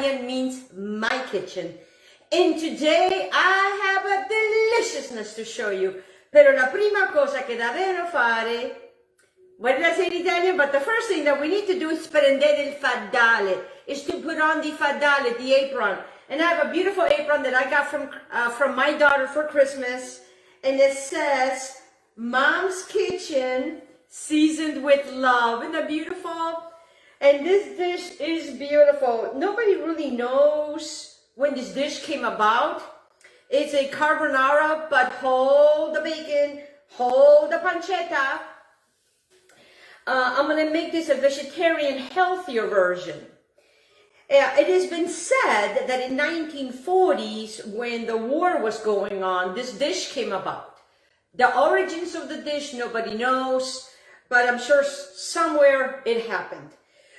Italian means my kitchen. And today I have a deliciousness to show you. Pero la prima cosa che davvero fare, what did I say in Italian? But the first thing that we need to do is prendere il fadale, is to put on the fadale, the apron. And I have a beautiful apron that I got from my daughter for Christmas. And it says, Mom's Kitchen, seasoned with love. Isn't that beautiful? And this dish is beautiful. Nobody really knows when this dish came about. It's a carbonara, but hold the bacon, hold the pancetta. I'm gonna make this a vegetarian, healthier version. It has been said that in 1940s, when the war was going on, this dish came about. The origins of the dish, nobody knows, but I'm sure somewhere it happened.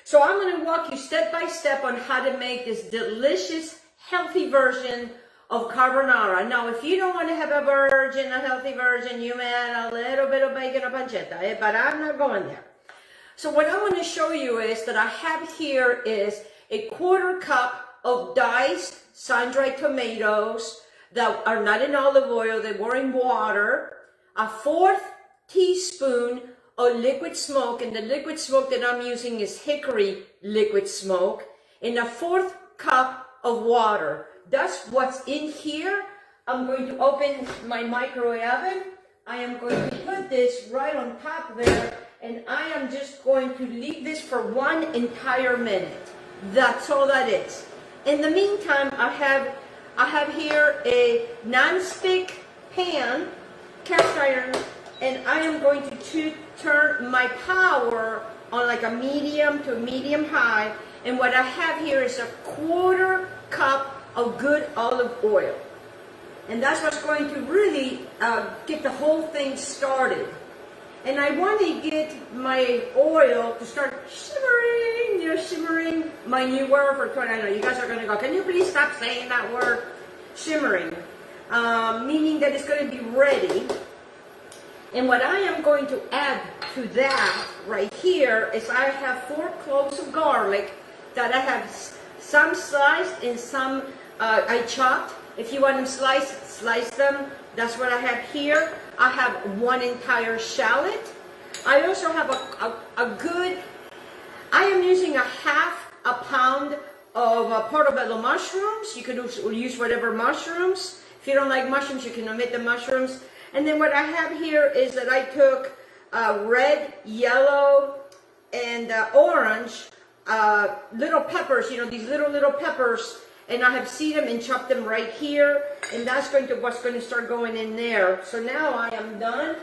So I'm going to walk you step by step on how to make this delicious, healthy version of carbonara. Now, if you don't want to have a healthy version, you may add a little bit of bacon or pancetta, but I'm not going there. So what I'm going to show you is that I have here is a 1/4 cup of diced sun-dried tomatoes that are not in olive oil, they were in water, a 1/4 teaspoon of liquid smoke, and the liquid smoke that I'm using is hickory liquid smoke, and a 1/4 cup of water. That's what's in here. I'm going to open my microwave oven. I am going to put this right on top there, and I am just going to leave this for 1 entire minute. That's all that is. In the meantime, I have here a non-stick pan, cast iron, and I am going to turn my power on like a medium to medium high. And what I have here is a 1/4 cup of good olive oil. And that's what's going to really get the whole thing started. And I want to get my oil to start shimmering, shimmering. My new word for 20. I know you guys are going to go, can you please stop saying that word? Shimmering. Meaning that it's going to be ready. And what I am going to add to that right here is I have 4 cloves of garlic that I have some sliced and some I chopped. If you want them sliced, slice them. That's what I have here. I have 1 entire shallot. I also have I am using a 1/2 pound of portobello mushrooms. You can use whatever mushrooms. If you don't like mushrooms, you can omit the mushrooms. And then what I have here is that I took red, yellow, and orange little peppers, these little peppers, and I have seeded them and chopped them right here, and that's what's going to start going in there. So now I am done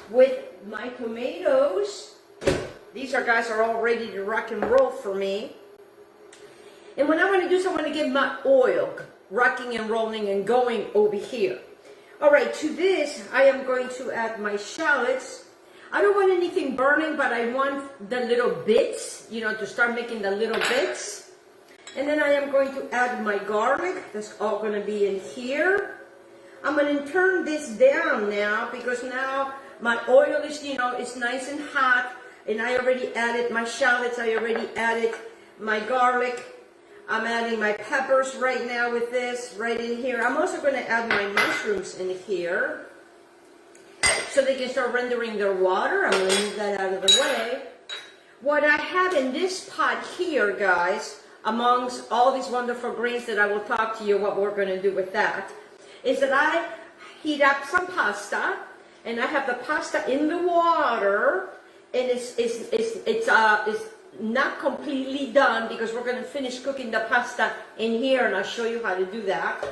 with my tomatoes. These guys are all ready to rock and roll for me. And what I want to do is I want to get my oil rocking and rolling and going over here. All right, to this I am going to add my shallots. I don't want anything burning, but I want the little bits, to start making the little bits. And then I am going to add my garlic. That's all going to be in here. I'm going to turn this down now because now my oil is, it's nice and hot. And I already added my shallots. I already added my garlic. I'm adding my peppers right now with this right in here. I'm also going to add my mushrooms in here so they can start rendering their water. I'm going to move that out of the way. What I have in this pot here, guys, amongst all these wonderful grains that I will talk to you what we're going to do with that, is that I heat up some pasta, and I have the pasta in the water, and it's not completely done because we're going to finish cooking the pasta in here, and I'll show you how to do that.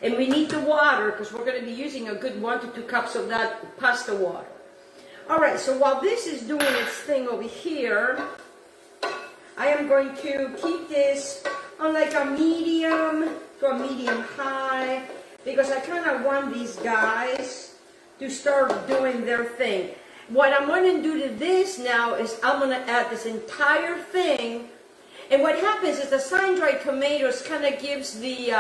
And we need the water because we're going to be using a good 1 to 2 cups of that pasta water. All right, so while this is doing its thing over here, I am going to keep this on like a medium to a medium high because I kind of want these guys to start doing their thing. What I'm going to do to this now is I'm going to add this entire thing, and what happens is the sun-dried tomatoes kind of gives the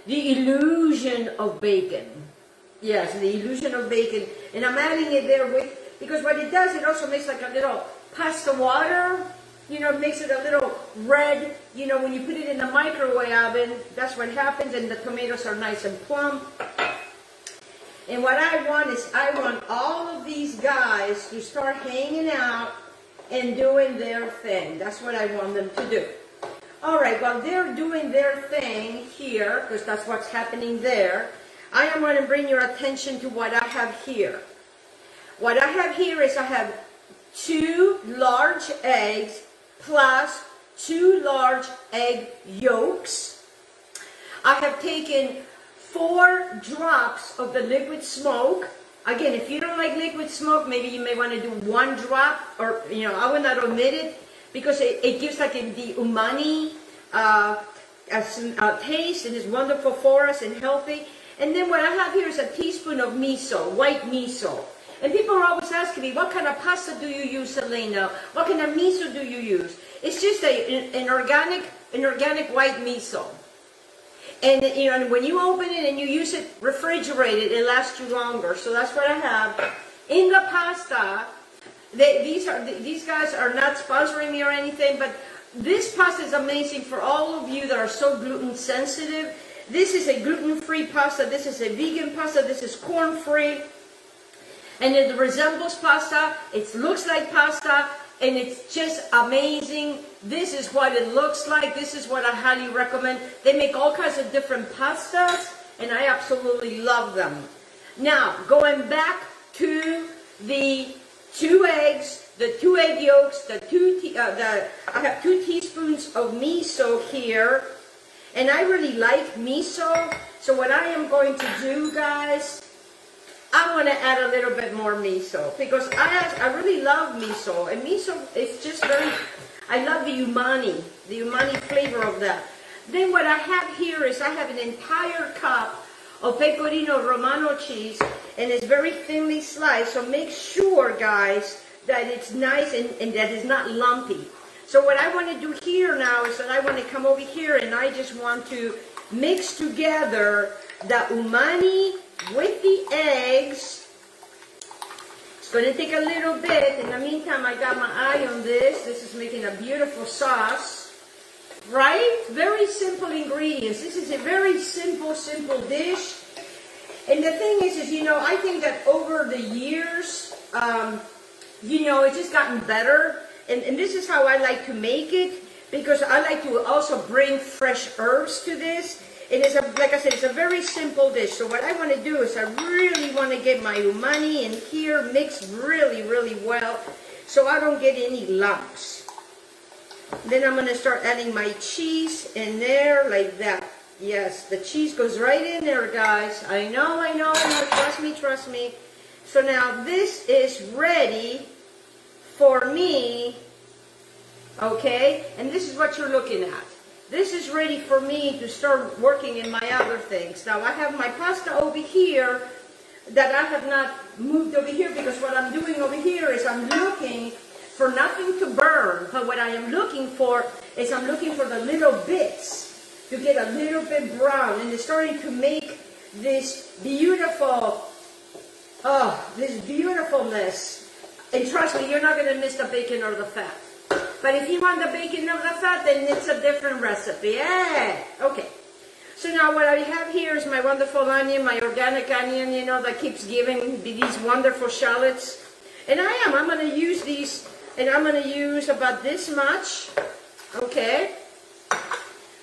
illusion of bacon. Yes, the illusion of bacon, and I'm adding it there because what it does, it also makes like a little pasta water, you know, makes it a little red. You know, when you put it in the microwave oven, that's what happens, and the tomatoes are nice and plump. And what I want is, I want all of these guys to start hanging out and doing their thing. That's what I want them to do. All right, while they're doing their thing here, because that's what's happening there, I am going to bring your attention to what I have here. What I have here is I have 2 large eggs plus 2 large egg yolks. I have taken 4 drops of the liquid smoke. Again, if you don't like liquid smoke, maybe you may want to do 1 drop, or, you know, I will not omit it because it gives like the umami taste, and is wonderful for us and healthy. And then what I have here is a teaspoon of miso, white miso. And people are always asking me, what kind of pasta do you use, Selena? What kind of miso do you use? It's just an organic white miso. And, you know, when you open it and you use it refrigerated, it lasts you longer. So that's what I have. In the pasta, these guys are not sponsoring me or anything, but this pasta is amazing for all of you that are so gluten sensitive. This is a gluten-free pasta. This is a vegan pasta. This is corn-free. And it resembles pasta. It looks like pasta. And it's just amazing. This is what it looks like. This is what I highly recommend. They make all kinds of different pastas, and I absolutely love them. Now, going back to the 2 eggs, the 2 egg yolks, I have 2 teaspoons of miso here, and I really like miso. So what I am going to do, guys, I'm going to add a little bit more miso, because I really love miso, and miso is just very, I love the umami flavor of that. Then what I have here is I have an entire cup of pecorino romano cheese, and it's very thinly sliced, so make sure, guys, that it's nice and that it's not lumpy. So what I want to do here now is that I want to come over here and I just want to mix together the umami with the eggs. It's going to take a little bit. In the meantime, I got my eye on this. This is making a beautiful sauce. Right? Very simple ingredients. This is a very simple dish. And the thing is, you know, I think that over the years, you know, it's just gotten better. And this is how I like to make it, because I like to also bring fresh herbs to this. It is, like I said, it's a very simple dish. So what I want to do is I really want to get my umami in here mixed really, really well, so I don't get any lumps. Then I'm going to start adding my cheese in there like that. Yes, the cheese goes right in there, guys. I know. Trust me. So now this is ready for me, okay? And this is what you're looking at. This is ready for me to start working in my other things. Now I have my pasta over here that I have not moved over here, because what I'm doing over here is I'm looking for nothing to burn. But what I am looking for is I'm looking for the little bits to get a little bit brown. And it's starting to make this beautiful, this beautifulness. And trust me, you're not going to miss the bacon or the fat. But if you want the bacon or the fat, then it's a different recipe. Yeah. Okay. So now what I have here is my wonderful onion, my organic onion, you know, that keeps giving these wonderful shallots. And I'm going to use these, and I'm going to use about this much. Okay.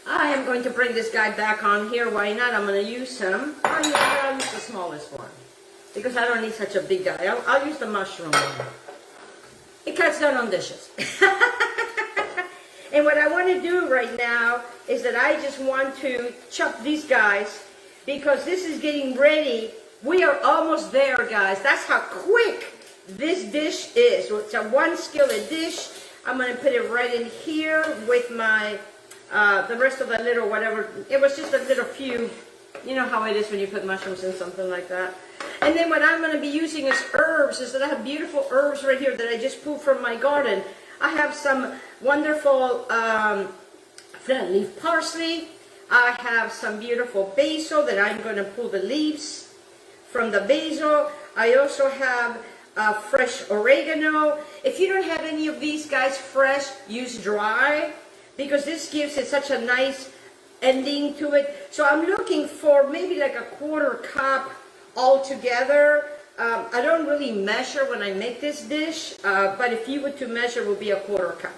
I am going to bring this guy back on here. Why not? I'm going to use some. I'll use the smallest one, because I don't need such a big guy. I'll use the mushroom one. It cuts down on dishes. And what I want to do right now is that I just want to chop these guys, because this is getting ready. We are almost there, guys. That's how quick this dish is. So it's a 1 skillet dish. I'm going to put it right in here with my, the rest of the little whatever. It was just a little few. You know how it is when you put mushrooms in something like that. And then what I'm going to be using as herbs is that I have beautiful herbs right here that I just pulled from my garden. I have some wonderful flat leaf parsley. I have some beautiful basil that I'm going to pull the leaves from the basil. I also have fresh oregano. If you don't have any of these guys fresh, use dry, because this gives it such a nice ending to it. So I'm looking for maybe like a 1/4 cup altogether. I don't really measure when I make this dish, but if you were to measure, it would be a 1/4 cup.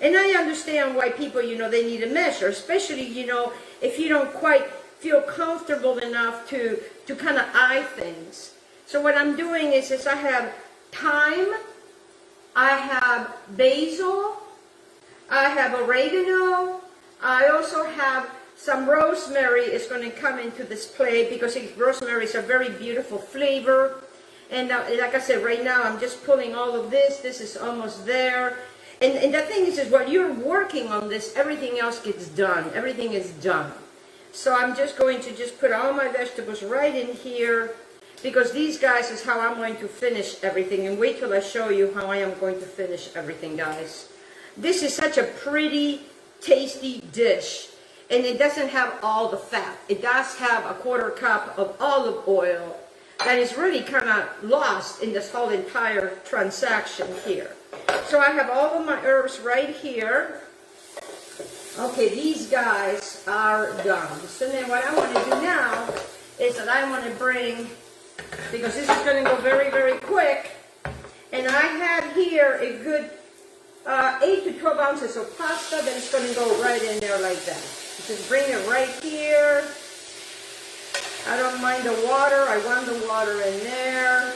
And I understand why people, they need to measure, especially, if you don't quite feel comfortable enough to kind of eye things. So what I'm doing is I have thyme, I have basil, I have oregano, I also have some rosemary is going to come into this plate because rosemary is a very beautiful flavor. And like I said, right now I'm just pulling all of this. This is almost there. And the thing is while you're working on this, everything else gets done. Everything is done. So I'm just going to put all my vegetables right in here, because these guys is how I'm going to finish everything. And wait till I show you how I am going to finish everything, guys. This is such a pretty, tasty dish. And it doesn't have all the fat. It does have a 1/4 cup of olive oil that is really kind of lost in this whole entire transaction here. So I have all of my herbs right here. Okay, these guys are done. So then what I want to do now is that I want to bring, because this is going to go very, very quick, and I have here a good 8 to 12 ounces of pasta that is going to go right in there like that. Just bring it right here. I don't mind the water. I want the water in there.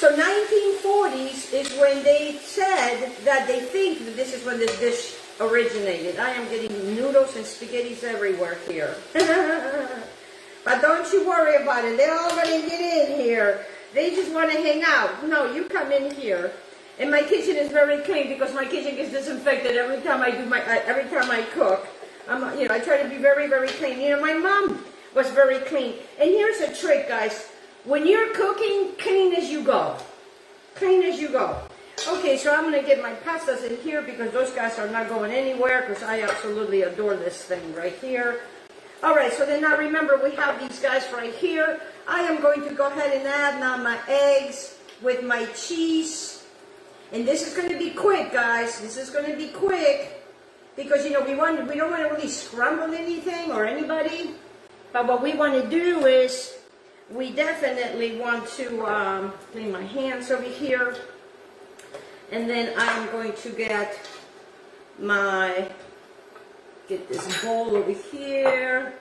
So 1940s is when they said that they think that this is when this dish originated. I am getting noodles and spaghettis everywhere here. But don't you worry about it. They're all going to get in here. They just want to hang out. No, you come in here. And my kitchen is very clean because my kitchen gets disinfected every time I cook. I try to be very, very clean. My mom was very clean. And here's a trick, guys. When you're cooking, clean as you go. Clean as you go. Okay, so I'm going to get my pastas in here because those guys are not going anywhere, because I absolutely adore this thing right here. All right, so then now remember, we have these guys right here. I am going to go ahead and add now my eggs with my cheese. And this is going to be quick, guys. This is going to be quick because, we don't want to really scramble anything or anybody. But what we want to do is we definitely want to clean my hands over here. And then I'm going to get this bowl over here.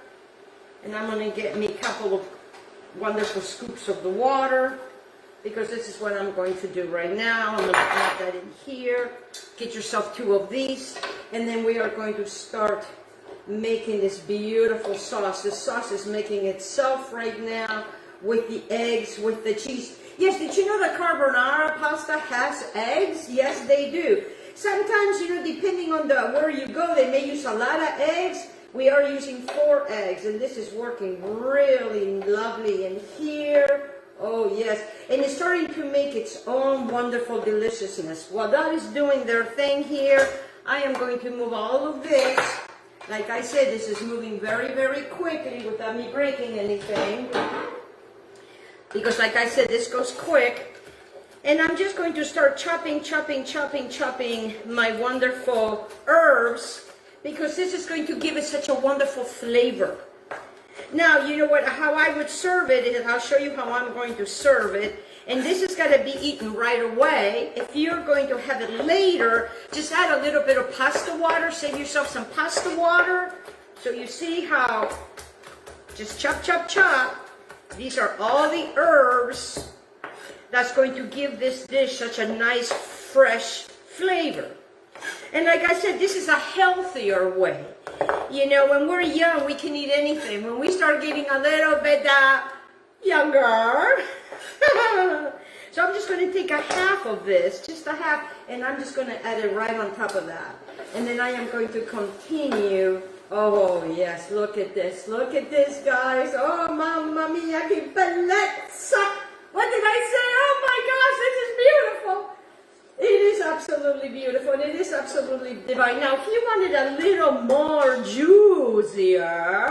And I'm going to get me a couple of wonderful scoops of the water, because this is what I'm going to do right now. I'm going to add that in here. Get yourself 2 of these. And then we are going to start making this beautiful sauce. The sauce is making itself right now with the eggs, with the cheese. Yes, did you know that carbonara pasta has eggs? Yes, they do. Sometimes, depending on where you go, they may use a lot of eggs. We are using 4 eggs, and this is working really lovely in here. Oh, yes. And it's starting to make its own wonderful deliciousness. While that is doing their thing here, I am going to move all of this. Like I said, this is moving very, very quickly without me breaking anything. Because like I said, this goes quick. And I'm just going to start chopping my wonderful herbs, because this is going to give it such a wonderful flavor. Now, you know what? How I would serve it is, I'll show you how I'm going to serve it. And this is going to be eaten right away. If you're going to have it later, just add a little bit of pasta water. Save yourself some pasta water. So you see how, just chop, chop, chop. These are all the herbs that's going to give this dish such a nice, fresh flavor. And like I said, this is a healthier way. When we're young, we can eat anything. When we start getting a little bit younger, so I'm just going to take a half of this, just a half, and I'm just going to add it right on top of that. And then I am going to continue. Oh, yes, look at this, guys. Oh, mamma mia, che bellezza. What did I say? Oh, my gosh, this is beautiful. It is absolutely beautiful, and it is absolutely divine. Now, if you wanted a little more juicier,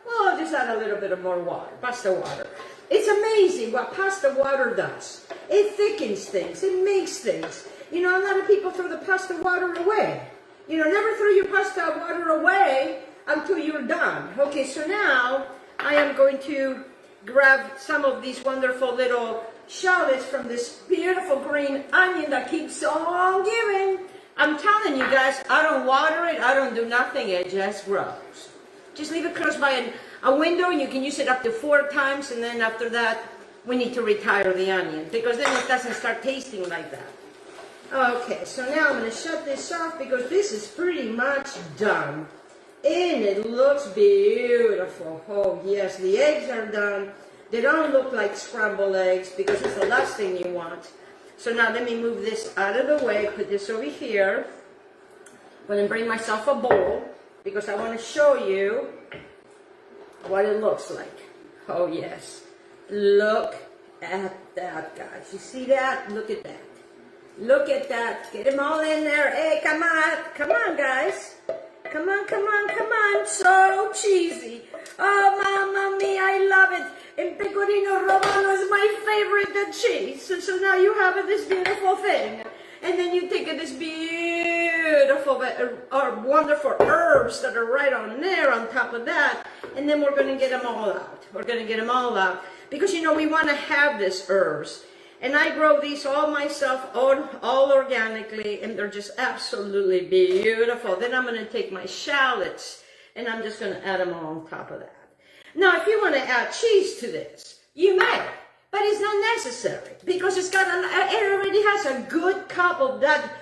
well, just add a little bit of more water, pasta water. It's amazing what pasta water does. It thickens things. It makes things. You know, a lot of people throw the pasta water away. You know, never throw your pasta water away until you're done. Okay, so now I am going to grab some of these wonderful little shallots from this beautiful green onion that keeps on giving. I'm telling you guys, I don't water it, I don't do nothing, it just grows. Just leave it close by a window and you can use it up to 4 times, and then after that, we need to retire the onion because then it doesn't start tasting like that. Okay, so now I'm going to shut this off because this is pretty much done. And it looks beautiful. Oh yes, the eggs are done. They don't look like scrambled eggs because it's the last thing you want. So now let me move this out of the way, put this over here. I'm going to bring myself a bowl because I want to show you what it looks like. Oh yes, look at that, guys. You see that? Look at that. Look at that. Get them all in there. Hey, come on. Come on, guys. Come on, come on, come on. So cheesy. Oh, mamma mia, I love it. And pecorino romano is my favorite cheese. So now you have this beautiful thing. And then you take this beautiful, wonderful herbs that are right on there on top of that. And then we're going to get them all out. We're going to get them all out. Because, you know, we want to have these herbs. And I grow these all myself, all organically, and they're just absolutely beautiful. Then I'm going to take my shallots, and I'm just going to add them all on top of that. Now, if you want to add cheese to this, you may, but it's not necessary, because it already has a good cup of that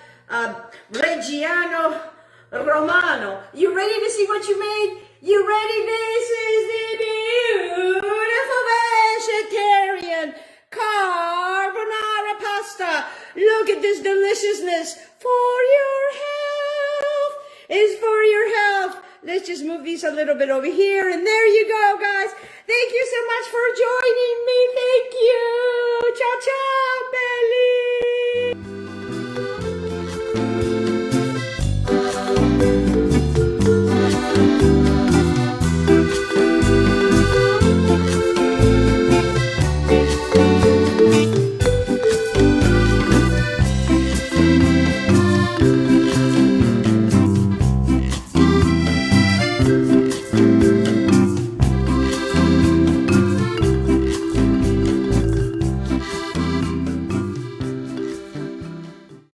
Reggiano Romano. You ready to see what you made? You ready? This is the beautiful vegetarian Carbonara pasta. Look at this deliciousness. For your health. It's for your health. Let's just move these a little bit over here. And there you go, guys. Thank you so much for joining me. Thank you. Ciao, ciao, belly.